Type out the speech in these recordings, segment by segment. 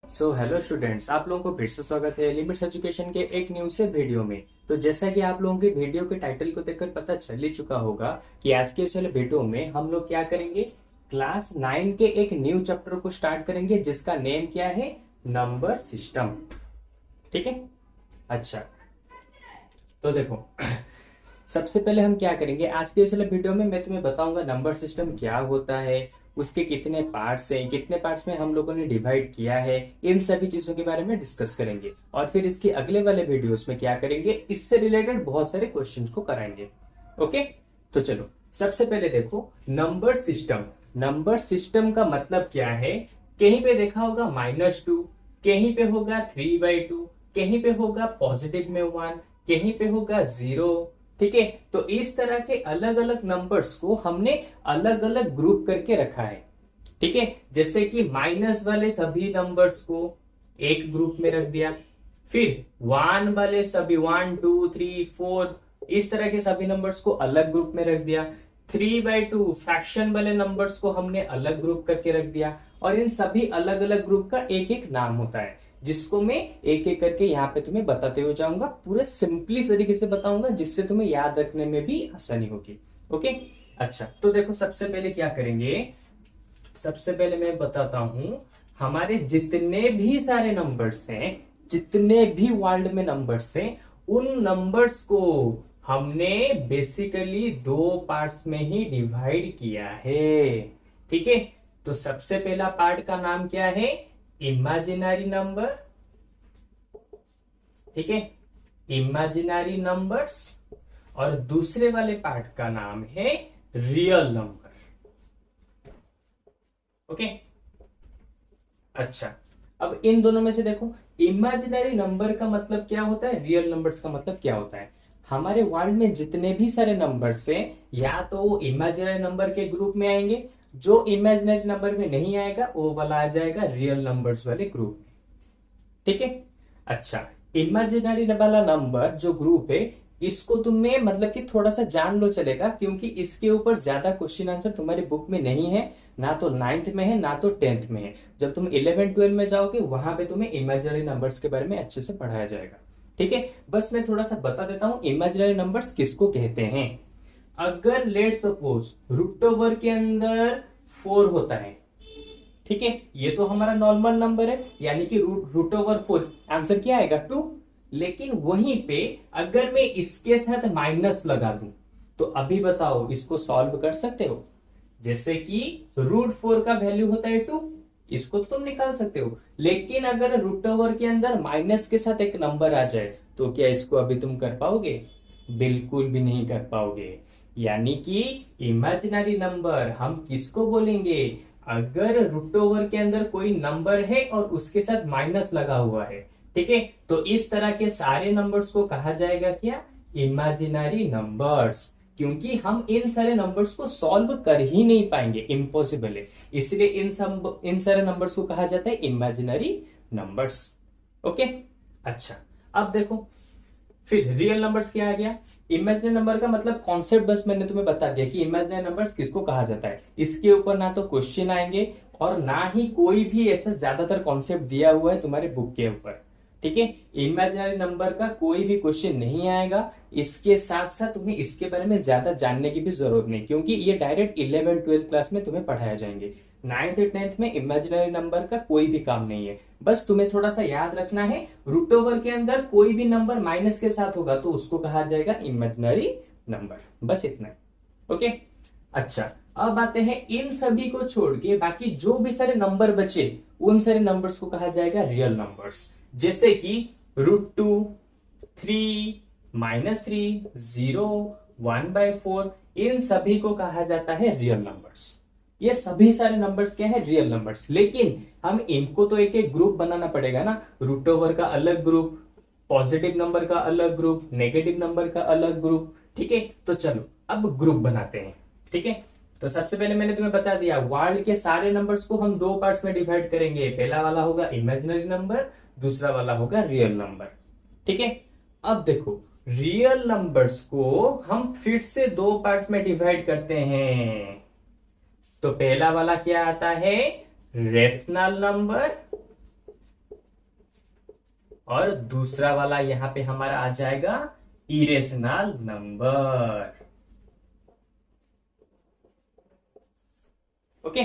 So hello students, आप लोगों को फिर से स्वागत है लिमिट्स एजुकेशन के एक न्यू से वीडियो में। तो जैसा कि आप लोगों के वीडियो के टाइटल को देखकर पता चल ही चुका होगा कि आज के इस वाले वीडियो में हम लोग क्या करेंगे, क्लास 9 के एक न्यू चैप्टर को स्टार्ट करेंगे जिसका नेम क्या है, नंबर सिस्टम। ठीक है। अच्छा, तो देखो सबसे पहले हम क्या करेंगे, आज के इस वाले वीडियो में मैं तुम्हें बताऊंगा नंबर सिस्टम क्या होता है, उसके कितने पार्ट्स हैं, कितने पार्ट्स में हम लोगों ने डिवाइड किया है, इन सभी चीजों के बारे में डिस्कस करेंगे। और फिर इसके अगले वाले वीडियोस में क्या करेंगे, इससे रिलेटेड बहुत सारे क्वेश्चंस को कराएंगे। ओके, तो चलो सबसे पहले देखो नंबर सिस्टम। नंबर सिस्टम का मतलब क्या है, कहीं पे देखा होगा -2, कहीं पे होगा 3/2, कहीं पे होगा पॉजिटिव में 1, कहीं पे होगा 0। ठीक है, तो इस तरह के अलग अलग नंबर्स को हमने अलग अलग ग्रुप करके रखा है। ठीक है, जैसे कि माइनस वाले सभी नंबर्स को एक ग्रुप में रख दिया, फिर 1 वाले सभी 1 2 3 4 इस तरह के सभी नंबर्स को अलग ग्रुप में रख दिया, 3/2 फ्रैक्शन वाले नंबर्स को हमने अलग ग्रुप करके रख दिया। और इन सभी अलग अलग ग्रुप का एक एक नाम होता है जिसको मैं एक एक करके यहाँ पे तुम्हें बताते हुए जाऊंगा, पूरे सिंपली तरीके से बताऊंगा जिससे तुम्हें याद रखने में भी आसानी होगी। ओके, अच्छा तो देखो सबसे पहले क्या करेंगे, सबसे पहले मैं बताता हूं हमारे जितने भी सारे नंबर्स हैं, जितने भी वर्ल्ड में नंबर्स हैं, उन नंबर्स को हमने बेसिकली दो पार्ट्स में ही डिवाइड किया है। ठीक है, तो सबसे पहला पार्ट का नाम क्या है, इमेजिनरी नंबर। ठीक है, इमेजिनरी नंबर्स। और दूसरे वाले पार्ट का नाम है रियल नंबर। ओके, अच्छा अब इन दोनों में से देखो, इमेजिनरी नंबर का मतलब क्या होता है, रियल नंबर्स का मतलब क्या होता है। हमारे वर्ल्ड में जितने भी सारे नंबर्स हैं, या तो वो इमेजिनरी नंबर के ग्रुप में आएंगे, जो इमेजिनरी नंबर में नहीं आएगा वो वाला आ जाएगा रियल नंबर्स वाले ग्रुप में। ठीक है, अच्छा इमेजिनरी वाला नंबर जो ग्रुप है, इसको तुम्हें मतलब कि थोड़ा सा जान लो चलेगा, क्योंकि इसके ऊपर ज्यादा क्वेश्चन आंसर तुम्हारी बुक में नहीं है, ना तो 9th में है ना तो 10th में है। जब तुम 11 12 में जाओगे वहां पे तुम्हें इमेजिनरी नंबर्स के बारे में अच्छे से पढ़ाया जाएगा। ठीक है, बस मैं थोड़ा सा बता देता हूं इमेजिनरी नंबर्स किसको कहते हैं। अगर लेट सपोज रूट ओवर के अंदर 4 होता है, ठीक है, ये तो हमारा नॉर्मल नंबर है, यानी कि रूट ओवर 4 आंसर क्या आएगा 2। लेकिन वहीं पे अगर मैं इसके साथ माइनस लगा दूं, तो अभी बताओ इसको सॉल्व कर सकते हो। जैसे कि √4 का वैल्यू होता है 2, इसको तो तुम निकाल सकते हो। लेकिन अगर रूट ओवर के अंदर माइनस के साथ एक नंबर आ जाए, तो क्या इसको अभी तुम कर पाओगे, बिल्कुल भी नहीं कर पाओगे। यानी कि इमेजिनरी नंबर हम किसको बोलेंगे, अगर रूट ओवर के अंदर कोई नंबर है और उसके साथ माइनस लगा हुआ है। ठीक है, तो इस तरह के सारे नंबर्स को कहा जाएगा क्या, इमेजिनरी नंबर्स। क्योंकि हम इन सारे नंबर्स को सॉल्व कर ही नहीं पाएंगे, इम्पॉसिबल है, इसलिए इन सारे नंबर्स को कहा जाता है इमेजिनरी नंबर्स। ओके, अच्छा अब देखो फिर रियल नंबर्स क्या आ गया। इमेजिनरी नंबर का मतलब कॉन्सेप्ट बस मैंने तुम्हें बता दिया कि इमेजिनरी नंबर्स किसको कहा जाता है। इसके ऊपर ना तो क्वेश्चन आएंगे और ना ही कोई भी ऐसा ज्यादातर कॉन्सेप्ट दिया हुआ है तुम्हारे बुक के ऊपर। ठीक है, इमेजिनरी नंबर का कोई भी क्वेश्चन नहीं आएगा। इसके साथ साथ तुम्हें इसके बारे में ज्यादा जानने की भी जरूरत नहीं, क्योंकि ये डायरेक्ट 11 12 क्लास में तुम्हें पढ़ाया जाएंगे। 9th 10th में इमेजिनरी नंबर का कोई भी काम नहीं है। बस तुम्हें थोड़ा सा याद रखना है, रूट ओवर के अंदर कोई भी नंबर माइनस के साथ होगा तो उसको कहा जाएगा इमेजिनरी नंबर, बस इतना। ओके, अच्छा अब आते हैं इन सभी को छोड़ के बाकी जो भी सारे नंबर बचे, उन सारे नंबर्स को कहा जाएगा रियल नंबर्स। जैसे कि √2, 3, -3, 0, 1/4, इन सभी को कहा जाता है रियल नंबर्स। ये सभी सारे नंबर्स क्या है, रियल नंबर्स। लेकिन हम इनको तो एक एक ग्रुप बनाना पड़ेगा ना, रूट ओवर का अलग ग्रुप, पॉजिटिव नंबर का अलग ग्रुप, नेगेटिव नंबर का अलग ग्रुप। ठीक है, तो चलो अब ग्रुप बनाते हैं। ठीक है, तो सबसे पहले मैंने तुम्हें बता दिया वर्ल्ड के सारे नंबर्स को हम दो पार्ट्स में डिवाइड करेंगे। पहला वाला होगा इमेजिनरी नंबर, दूसरा वाला होगा रियल नंबर। ठीक है, अब देखो रियल नंबर्स को हम फिर से दो पार्ट्स में डिवाइड करते हैं। तो पहला वाला क्या आता है, रेशनल नंबर, और दूसरा वाला यहाँ पे हमारा आ जाएगा इरेशनल नंबर। ओके,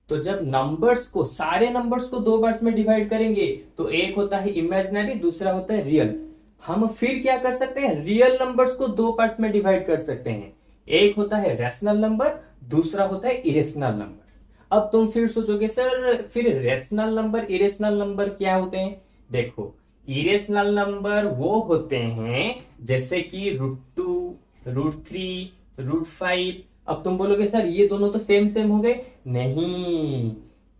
तो जब नंबर्स को, सारे नंबर्स को दो पार्ट्स में डिवाइड करेंगे तो एक होता है इमेजिनरी, दूसरा होता है रियल। हम फिर क्या कर सकते हैं, रियल नंबर्स को दो पार्ट्स में डिवाइड कर सकते हैं। एक होता है रैशनल नंबर, दूसरा होता है इरेशनल नंबर। अब तुम फिर सोचोगे सर फिर रैशनल नंबर इरेशनल नंबर क्या होते हैं। देखो, इरेशनल नंबर वो होते हैं जैसे कि √2, √3, √5। अब तुम बोलोगे सर ये दोनों तो सेम सेम हो गए। नहीं,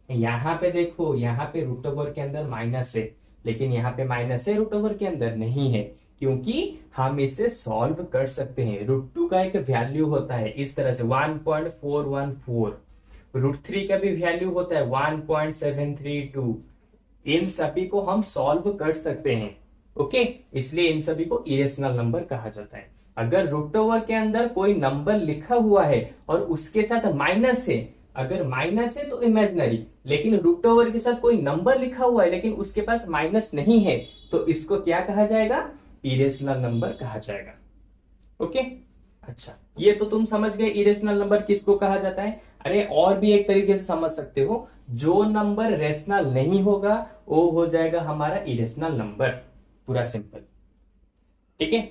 यहाँ पे देखो, यहाँ पे रूट ओवर के अंदर माइनस है, लेकिन यहाँ पे माइनस है रूट ओवर के अंदर नहीं है, क्योंकि हम इसे सॉल्व कर सकते हैं। √2 का एक वैल्यू होता है इस तरह से 1.414, √3 का भी वैल्यू होता है 1.732। इन सभी को हम सॉल्व कर सकते हैं। ओके, इसलिए इन सभी को इरेशनल नंबर कहा जाता है। अगर रूट ओवर के अंदर कोई नंबर लिखा हुआ है और उसके साथ माइनस है, अगर माइनस है तो इमेजिनरी, लेकिन रूट ओवर के साथ कोई नंबर लिखा हुआ है लेकिन उसके पास माइनस नहीं है, तो इसको क्या कहा जाएगा, इरेशनल नंबर कहा जाएगा। ओके, अच्छा, ये तो तुम समझ गए इरेशनल नंबर किसको कहा जाता है। अरे और भी एक तरीके से समझ सकते हो, जो नंबर रेशनल नहीं होगा वो हो जाएगा हमारा इरेशनल नंबर, पूरा सिंपल। ठीक है,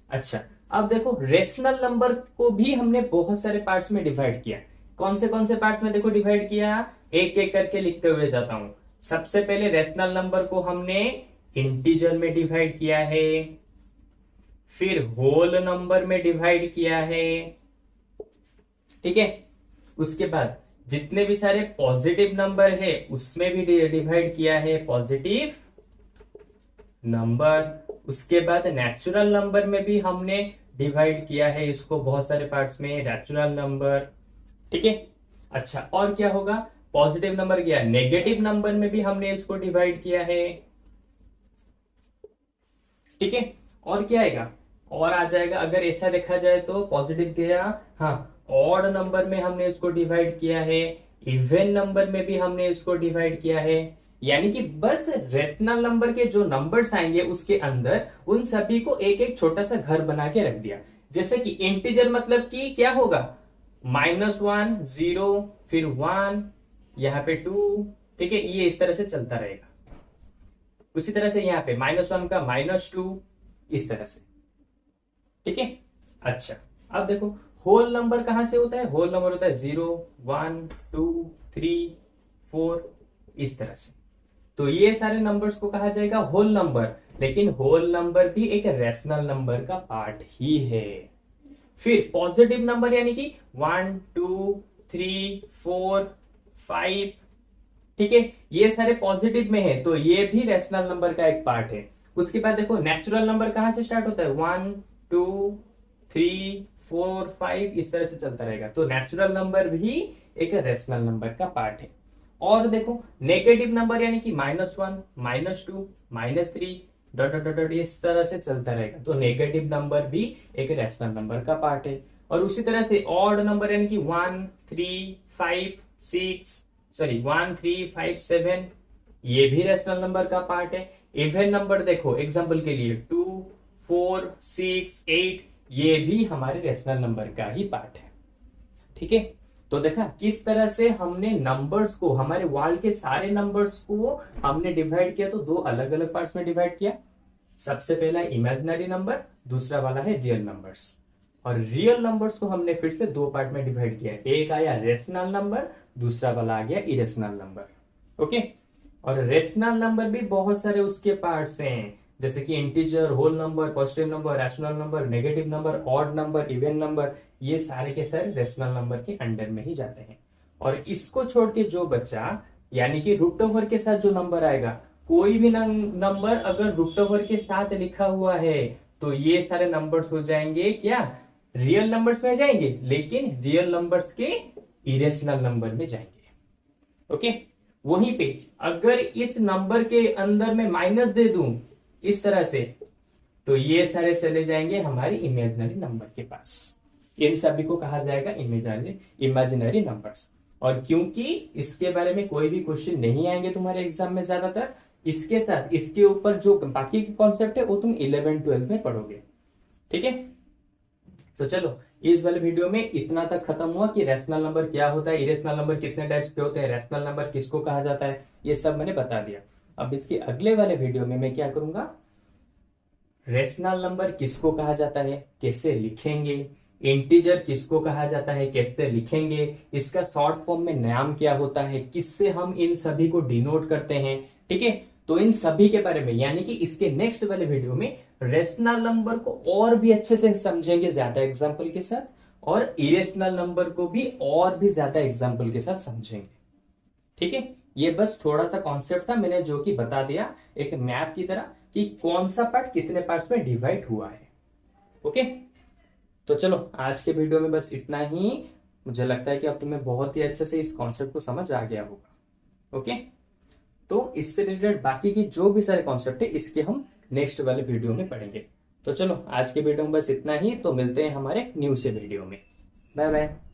अच्छा, अब देखो रेशनल नंबर को भी हमने बहुत सारे पार्ट्स में डिवाइड किया। कौन से पार्ट्स में देखो डिवाइड किया, एक एक करके लिखते हुए जाता हूं। सबसे पहले रेशनल नंबर को हमने इंटीजर में डिवाइड किया है, फिर होल नंबर में डिवाइड किया है। ठीक है, उसके बाद जितने भी सारे पॉजिटिव नंबर है उसमें भी डिवाइड किया है, पॉजिटिव नंबर। उसके बाद नेचुरल नंबर में भी हमने डिवाइड किया है इसको बहुत सारे पार्ट्स में, नेचुरल नंबर। ठीक है, अच्छा, और क्या होगा, पॉजिटिव नंबर गया, नेगेटिव नंबर में भी हमने इसको डिवाइड किया है। ठीक है, और क्या आएगा, और आ जाएगा, अगर ऐसा देखा जाए तो पॉजिटिव गया, हाँ, ऑड नंबर में हमने इसको डिवाइड किया है, इवन नंबर में भी हमने इसको डिवाइड किया है। यानी कि बस रेशनल नंबर के जो नंबर्स आएंगे उसके अंदर उन सभी को एक एक छोटा सा घर बना के रख दिया। जैसे कि इंटीजर मतलब कि क्या होगा, -1, 0, फिर 1, यहाँ पे 2। ठीक है, ये इस तरह से चलता रहेगा। उसी तरह से यहाँ पे -1 का -2, इस तरह से। ठीक है, अच्छा, अब देखो होल नंबर कहां से होता है, होल नंबर होता है 0, 1, 2, 3, 4, इस तरह से। तो ये सारे नंबर्स को कहा जाएगा होल नंबर, लेकिन होल नंबर भी एक रैशनल नंबर का पार्ट ही है। फिर पॉजिटिव नंबर यानी कि 1, 2, 3, 4, 5। ठीक है, ये सारे पॉजिटिव में है तो ये भी रैशनल नंबर का एक पार्ट है। उसके बाद देखो नेचुरल नंबर कहां से स्टार्ट होता है, 1, 2, 3, 4, 5, इस तरह से चलता रहेगा। तो नेचुरल नंबर भी एक रैशनल नंबर का पार्ट है। और देखो नेगेटिव नंबर यानी कि -1, -2, -3, डॉट डॉट डॉट इस तरह से चलता रहेगा। तो नेगेटिव नंबर भी एक रैशनल नंबर का पार्ट है। और उसी तरह से ऑड नंबर यानी कि 1, 3, 5, 7, ये भी रैशनल नंबर का पार्ट है। इवन नंबर देखो एग्जांपल के लिए 2, 4, 6, 8, ये भी हमारे रैशनल नंबर का ही पार्ट है। ठीक है, तो देखा किस तरह से हमने नंबर्स को, हमारे वर्ल्ड के सारे नंबर्स को हमने डिवाइड किया, तो दो अलग अलग पार्ट्स में डिवाइड किया। सबसे पहला इमेजिनरी नंबर, दूसरा वाला है रियल नंबर्स। और रियल नंबर्स को हमने फिर से दो पार्ट में डिवाइड किया, एक आया रेशनल नंबर, दूसरा वाला आ गया इरेशनल नंबर। ओके, और रेशनल नंबर भी बहुत सारे उसके पार्ट्स हैं, जैसे कि integer, whole number, positive number, rational number, negative number, odd number, even number, ये सारे के सारे रेशनल नंबर के अंडर में ही जाते हैं। और इसको छोड़ के जो बचा, यानी कि रूट ओवर के साथ जो नंबर आएगा, कोई भी नंबर अगर रूट ओवर के साथ लिखा हुआ है तो ये सारे नंबर्स हो जाएंगे क्या, रियल नंबर्स में जाएंगे, लेकिन रियल नंबर्स के इरेशनल नंबर में जाएंगे। ओके, वहीं पे अगर इस नंबर के अंदर में माइनस दे दूं इस तरह से, तो ये सारे चले जाएंगे हमारी इमेजिनरी नंबर के पास। इन सभी को कहा जाएगा इमेजिनरी नंबर्स। और क्योंकि इसके बारे में कोई भी क्वेश्चन नहीं आएंगे तुम्हारे एग्जाम में ज्यादातर, इसके साथ इसके ऊपर जो बाकी के कॉन्सेप्ट है वो तुम 11-12 में पढ़ोगे। ठीक है, तो चलो इस वाले वीडियो में इतना तक खत्म हुआ कि रैशनल नंबर क्या होता है, इरेशनल नंबर कितने टाइप्स के होते हैं, रैशनल नंबर किसको कहा जाता है, ये सब मैंने बता दिया। अब इसके अगले वाले वीडियो में मैं क्या करूंगा, रैशनल नंबर किसको कहा जाता है, कैसे लिखेंगे, इंटीजर किसको कहा जाता है, कैसे लिखेंगे, इसका शॉर्ट फॉर्म में नाम क्या होता है, किससे हम इन सभी को डिनोट करते हैं। ठीक है, तो इन सभी के बारे में, यानी कि इसके नेक्स्ट वाले वीडियो में रेशनल नंबर को और भी अच्छे से समझेंगे ज्यादा एग्जाम्पल के साथ, और इरेशनल नंबर को भी और भी ज्यादा एग्जाम्पल के साथ समझेंगे। ठीक है, ये बस थोड़ा सा कॉन्सेप्ट था मैंने जो कि बता दिया एक मैप की तरह कि कौन सा पार्ट कितने पार्ट्स में डिवाइड हुआ है। ओके, तो चलो आज के वीडियो में बस इतना ही। मुझे लगता है कि अब तुम्हें बहुत ही अच्छे से इस कॉन्सेप्ट को समझ आ गया होगा। ओके, तो इससे रिलेटेड बाकी की जो भी सारे कॉन्सेप्ट है इसके हम नेक्स्ट वाले वीडियो में पढ़ेंगे। तो चलो आज के वीडियो में बस इतना ही, तो मिलते हैं हमारे न्यू से वीडियो में। Bye bye.